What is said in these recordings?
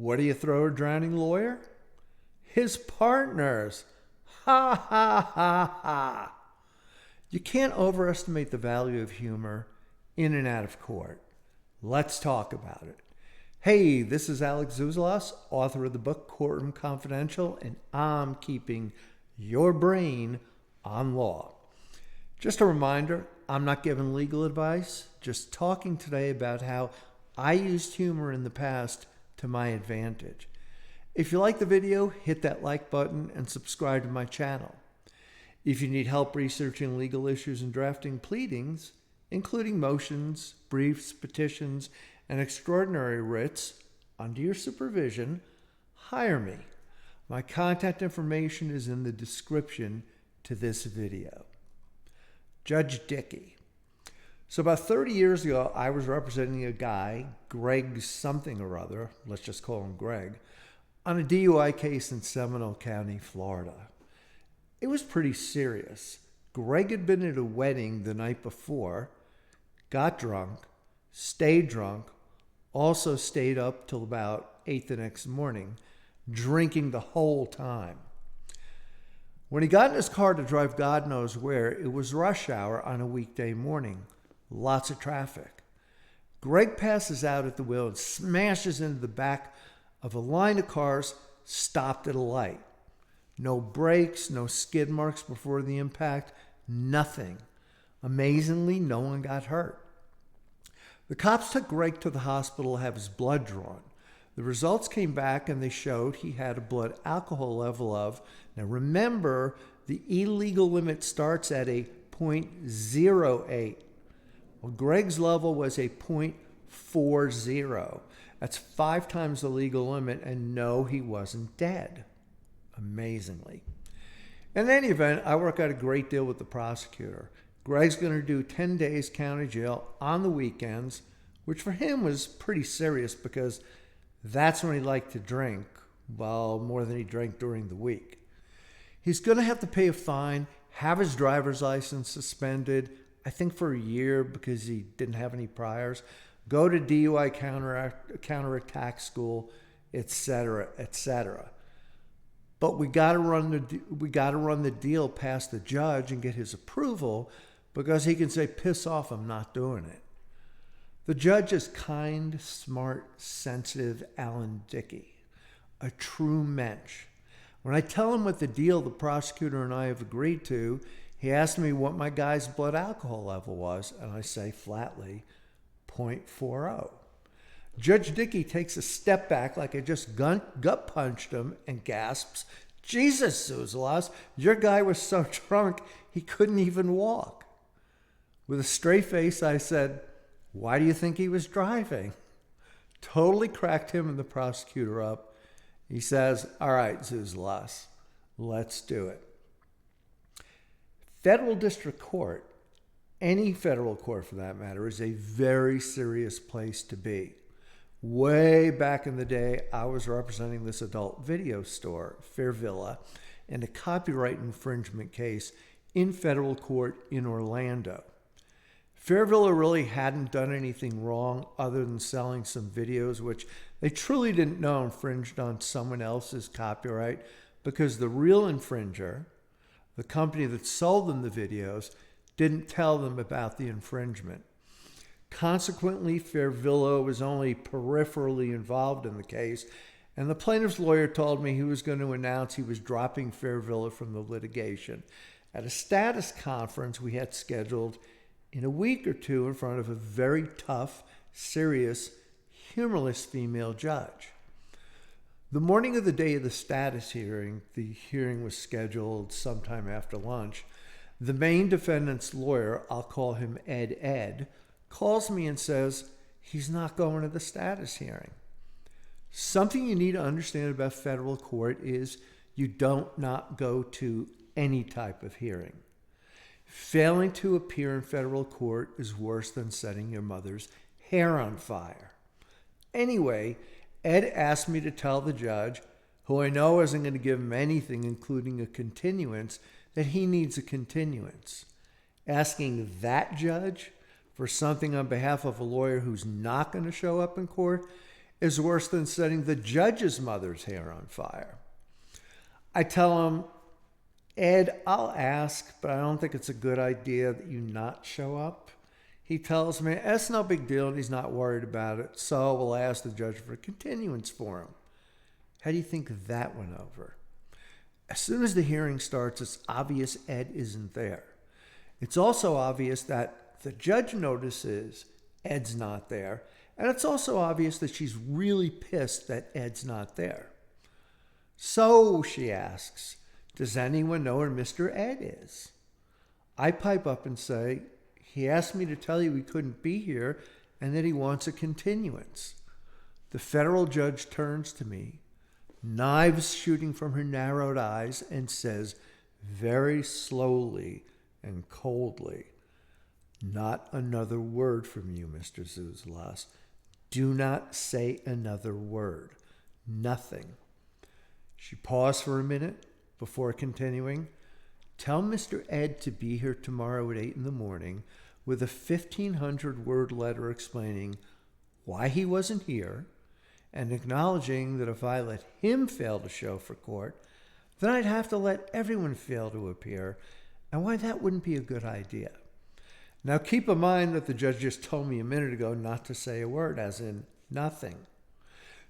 What do you throw a drowning lawyer? His partners. Ha ha ha ha. You can't overestimate the value of humor in and out of court. Let's talk about it. Hey, this is Alex Zouzlas, author of the book Courtroom Confidential, and I'm keeping your brain on law. Just a reminder, I'm not giving legal advice, just talking today about how I used humor in the past to my advantage. If you like the video, hit that like button and subscribe to my channel. If you need help researching legal issues and drafting pleadings, including motions, briefs, petitions, and extraordinary writs under your supervision, hire me. My contact information is in the description to this video. Judge Dickey. So about 30 years ago, I was representing a guy, Greg something or other, let's just call him Greg, on a DUI case in Seminole County, Florida. It was pretty serious. Greg had been at a wedding the night before, got drunk, stayed drunk, also stayed up till about 8 the next morning, drinking the whole time. When he got in his car to drive God knows where, it was rush hour on a weekday morning. Lots of traffic. Greg passes out at the wheel and smashes into the back of a line of cars stopped at a light. No brakes, no skid marks before the impact, nothing. Amazingly, no one got hurt. The cops took Greg to the hospital to have his blood drawn. The results came back and they showed he had a blood alcohol level of, now remember, the illegal limit starts at a 0.08. Well, Greg's level was a 0.40. That's 5 times the legal limit, and no, he wasn't dead, amazingly. In any event, I work out a great deal with the prosecutor. Greg's going to do 10 days county jail on the weekends, which for him was pretty serious because that's when he liked to drink, well, more than he drank during the week. He's going to have to pay a fine, have his driver's license suspended, I think for a year because he didn't have any priors, go to DUI counterattack school, etc., etc. But we got to run the deal past the judge and get his approval because he can say, piss off, I'm not doing it. The judge is kind, smart, sensitive Alan Dickey, a true mensch. When I tell him what the deal the prosecutor and I have agreed to, he asks me what my guy's blood alcohol level was, and I say flatly, 0.40. Judge Dickey takes a step back like I just gut punched him and gasps, Jesus, Zouzlas, your guy was so drunk he couldn't even walk. With a straight face, I said, why do you think he was driving? Totally cracked him and the prosecutor up. He says, all right, Zouzlas, let's do it. Federal district court, any federal court for that matter, is a very serious place to be. Way back in the day, I was representing this adult video store, Fairvilla, in a copyright infringement case in federal court in Orlando. Fairvilla really hadn't done anything wrong other than selling some videos, which they truly didn't know infringed on someone else's copyright because the real infringer, the company that sold them the videos, didn't tell them about the infringement. Consequently, Fairvilla was only peripherally involved in the case, and the plaintiff's lawyer told me he was going to announce he was dropping Fairvilla from the litigation at a status conference we had scheduled in a week or two in front of a very tough, serious, humorless female judge. The morning of the day of the status hearing, the hearing was scheduled sometime after lunch, the main defendant's lawyer, I'll call him Ed, calls me and says he's not going to the status hearing. Something you need to understand about federal court is you don't not go to any type of hearing. Failing to appear in federal court is worse than setting your mother's hair on fire. Anyway, Ed asked me to tell the judge, who I know isn't going to give him anything, including a continuance, that he needs a continuance. Asking that judge for something on behalf of a lawyer who's not going to show up in court is worse than setting the judge's mother's hair on fire. I tell him, Ed, I'll ask, but I don't think it's a good idea that you not show up. He tells me, that's no big deal, and he's not worried about it, so we'll ask the judge for a continuance for him. How do you think that went over? As soon as the hearing starts, it's obvious Ed isn't there. It's also obvious that the judge notices Ed's not there, and it's also obvious that she's really pissed that Ed's not there. So, she asks, does anyone know where Mr. Ed is? I pipe up and say, he asked me to tell you he couldn't be here and that he wants a continuance. The federal judge turns to me, knives shooting from her narrowed eyes, and says very slowly and coldly, not another word from you, Mr. Zrwzonboarding. Do not say another word. Nothing. She paused for a minute before continuing. Tell Mr. Ed to be here tomorrow at 8 in the morning with a 1,500-word letter explaining why he wasn't here and acknowledging that if I let him fail to show for court, then I'd have to let everyone fail to appear, and why that wouldn't be a good idea. Now keep in mind that the judge just told me a minute ago not to say a word, as in nothing.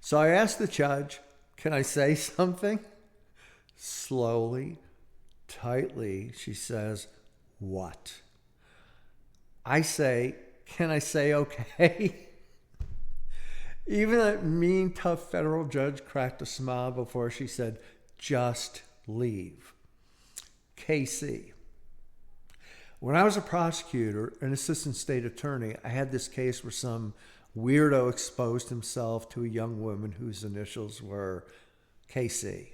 So I asked the judge, can I say something? Slowly, tightly, she says, what? I say, can I say okay? Even that mean, tough federal judge cracked a smile before she said, just leave. KC. When I was a prosecutor, an assistant state attorney, I had this case where some weirdo exposed himself to a young woman whose initials were KC.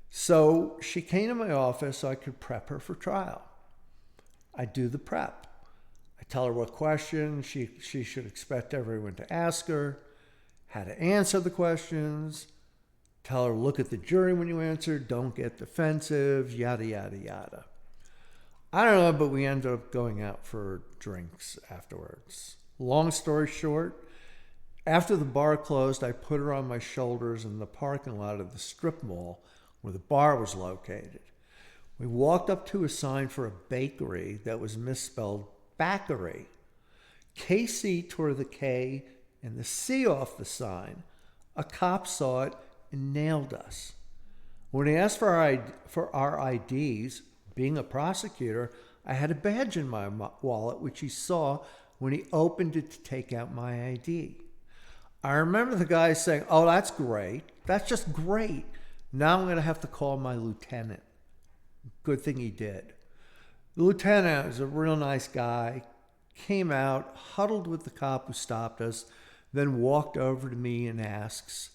So she came to my office so I could prep her for trial. I do the prep. I tell her what questions she should expect everyone to ask her, how to answer the questions, tell her look at the jury when you answer, don't get defensive, yada, yada, yada. I don't know, but we ended up going out for drinks afterwards. Long story short, after the bar closed, I put her on my shoulders in the parking lot of the strip mall where the bar was located. We walked up to a sign for a bakery that was misspelled Backery. KC tore the K and the C off the sign. A cop saw it and nailed us. When he asked for our IDs, being a prosecutor, I had a badge in my wallet, which he saw when he opened it to take out my ID. I remember the guy saying, oh, that's great. That's just great. Now I'm going to have to call my lieutenant. Good thing he did. The lieutenant was a real nice guy, came out, huddled with the cop who stopped us, then walked over to me and asks,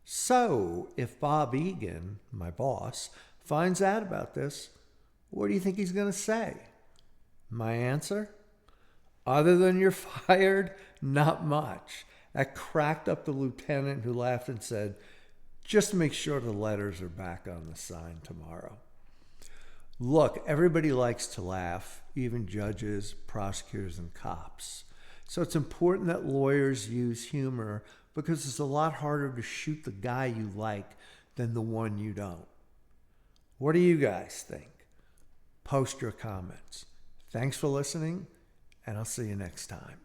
so if Bob Egan, my boss, finds out about this, what do you think he's going to say? My answer? Other than you're fired, not much. That cracked up the lieutenant, who laughed and said, just make sure the letters are back on the sign tomorrow. Look, everybody likes to laugh, even judges, prosecutors, and cops. So it's important that lawyers use humor, because it's a lot harder to shoot the guy you like than the one you don't. What do you guys think? Post your comments. Thanks for listening, and I'll see you next time.